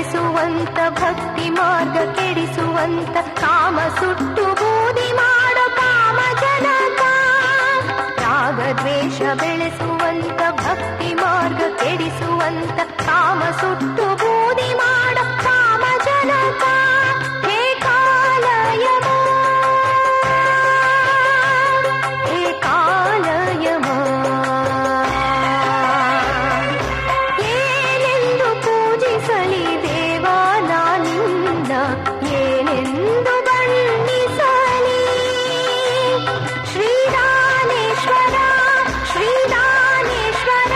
ಬೆಳೆಸುವಂತ ಭಕ್ತಿ ಮಾರ್ಗ ಕೆಡಿಸುವಂತ ಕಾಮ ಸುಟ್ಟು ಬೂದಿ ಮಾಡೋ ಕಾಮ ಜನಕ. ರಾಗ ದ್ವೇಷ ಬೆಳೆಸುವಂತ ಭಕ್ತಿ ಮಾರ್ಗ ಕೆಡಿಸುವಂತ ಕಾಮ ಸುಟ್ಟು ಬೂದಿ ಮಾಡೋ ಕಾಮ ಜನಕ. ಹೇ ಕಾಲಯಮ, ಹೇ ಕಾಲಯಮ, ಏನೆಂದು ಪೂಜಿಸಲಿ ದೇವಾ ನಾನಿನ್ನ, ಏನೆಂದು ಬಣ್ಣಿಸಲಿ. ಶ್ರೀದಾನೇಶ್ವರ ಶ್ರೀದಾನೇಶ್ವರ,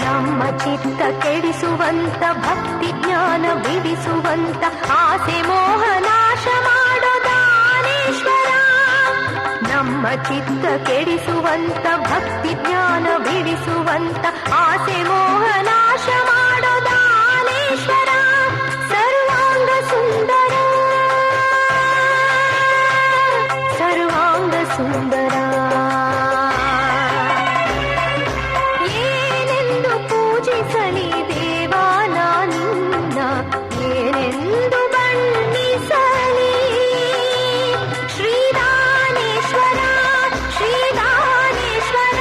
ನಮ್ಮ ಚಿತ್ತ ಕೆಡಿಸುವಂತ ಭಕ್ತಿ ಜ್ಞಾನ ಬಿಡಿಸುವಂತ ಆಸೆ ಮೋಹ ನಾಶ ಮಾಡೋ ದಾನೇಶ್ವರ. ನಮ್ಮ ಚಿತ್ತ ಕೆಡಿಸುವಂತ ಭಕ್ತಿ ಜ್ಞಾನ ಬಿಡಿಸುವಂತ ಆಸೆ ಮೋಹ ನಾಶ ಮಾಡೋ ದಾನೇಶ್ವರ. ಸರ್ವಾಂಗ ಸುಂದರ ಸರ್ವಾಂಗ ಸುಂದರ, ಏನೆಂದು ಪೂಜಿಸಲಿ ದೇವಾ ನಾನಿನ್ನ, ಏನೆಂದು ಬಣ್ಣಿಸಲಿ. ಶ್ರೀದಾನೇಶ್ವರ ಶ್ರೀದಾನೇಶ್ವರ,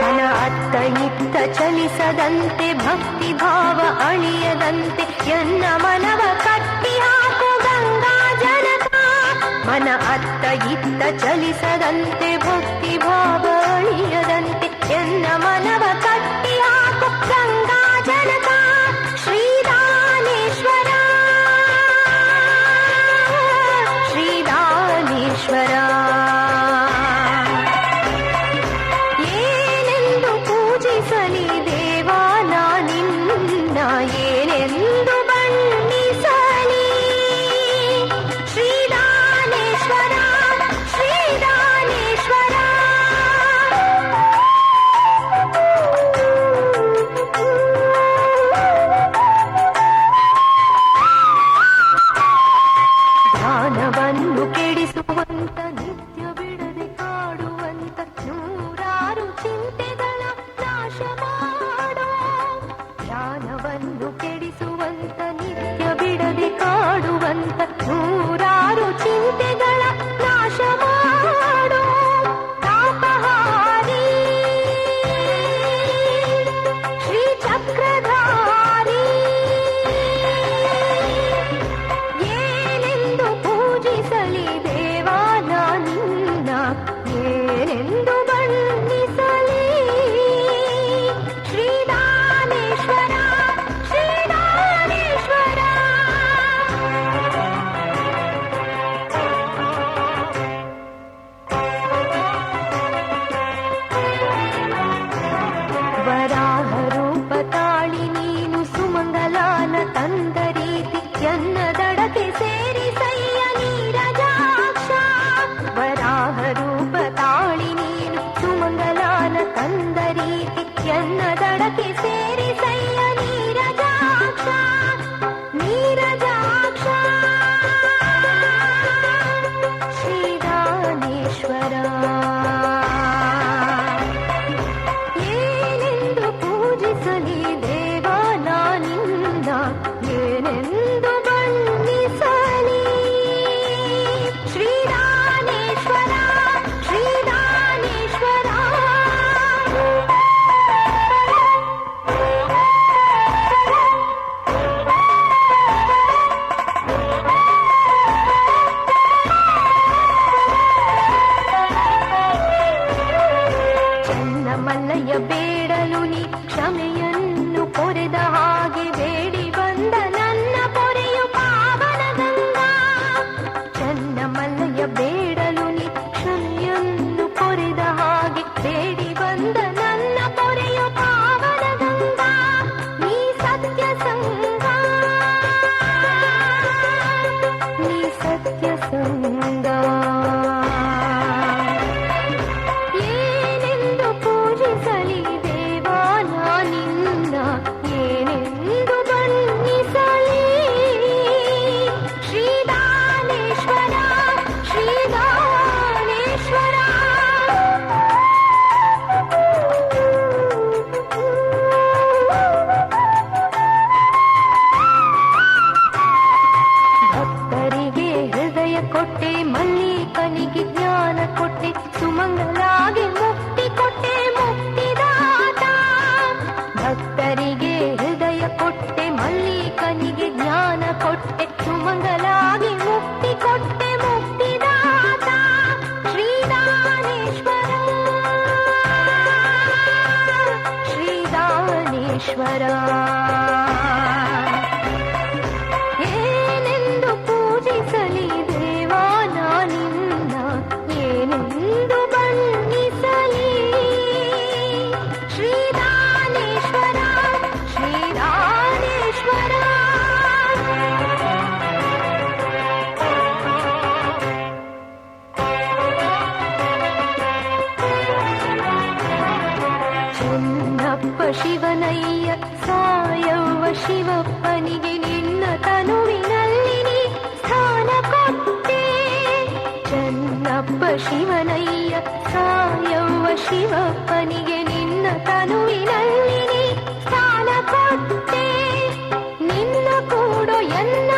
ಮನ ಅತ್ತ ಇತ್ತ ಚಲಿಸದಂತೆ ಭಕ್ತಿ ಭಾವ ಅಳಿಯದಂತೆ ಎನ್ನ ಮನವ ಕಟ್ಟಿ ಹಾಕು ಗಂಗಾ ಜನಕ. ಮನ ಅತ್ತ ಇತ್ತ ಚಲಿಸದಂತೆ ಭಕ್ತಿ ಭಾವ ಅಳಿಯದಂತೆ ಎನ್ನ ಮನವ ಕಟ್ಟಿ ಹಾಕು ಗಂಗಾ ಜನಕ. ಶ್ರೀದಾನೇಶ್ವರ ಶ್ರೀದಾನೇಶ್ವರ, ಏನೆಂದು ಪೂಜಿಸಲಿ ದೇವಾ ನಾನಿನ್ನ, ಏನೆಂದು ಬಣ್ಣಿಸಲಿ. ಶ್ರೀದಾನೇಶ್ವರ ಶ್ರೀದಾನೇಶ್ವರ. ಕೊಟ್ಟೆ ಸುಮಂಗಲಾಗಿ ಮುಕ್ತಿ ಕೊಟ್ಟೆ ಮುಕ್ತಿದಾತ ಭಕ್ತರಿಗೆ ಹೃದಯ ಕೊಟ್ಟೆ ಮಲ್ಲಿಕನಿಗೆ ಜ್ಞಾನ ಕೊಟ್ಟೆ ಸುಮಂಗಲಾಗಿ ಮುಕ್ತಿ ಕೊಟ್ಟೆ ಮುಕ್ತಿದಾತ ಶ್ರೀದಾನೇಶ್ವರ ಶ್ರೀದಾನೇಶ್ವರ ಏನೆಂದು ಪೂಜಿಸಲಿ ದೇವಾ ನಾನಿನ್ನ ಏನೆಂದು ಬಣ್ಣಿಸಲಿ ಶ್ರೀದಾನೇಶ್ವರ ಶ್ರೀದಾನೇಶ್ವರ ಚೆನ್ನಪ್ಪ ಶಿವನಯ್ಯ ಸಾಯವ್ವ ಶಿವಪ್ಪನಿಗೆ ನಿನ್ನ ತನುವಿನಲ್ಲಿ ನೀ ಸ್ಥಾನ ಕೊಟ್ಟೆ ಚೆನ್ನಪ್ಪ ಶಿವನಯ್ಯ ಸಾಯವ್ವ ಶಿವಪ್ಪನಿಗೆ ನಿನ್ನ ತನುವಿನಲ್ಲಿ ನೀ ಸ್ಥಾನ ಕೊಟ್ಟೆ ನಿನ್ನ ಕೂಡೋ ಎನ್ನ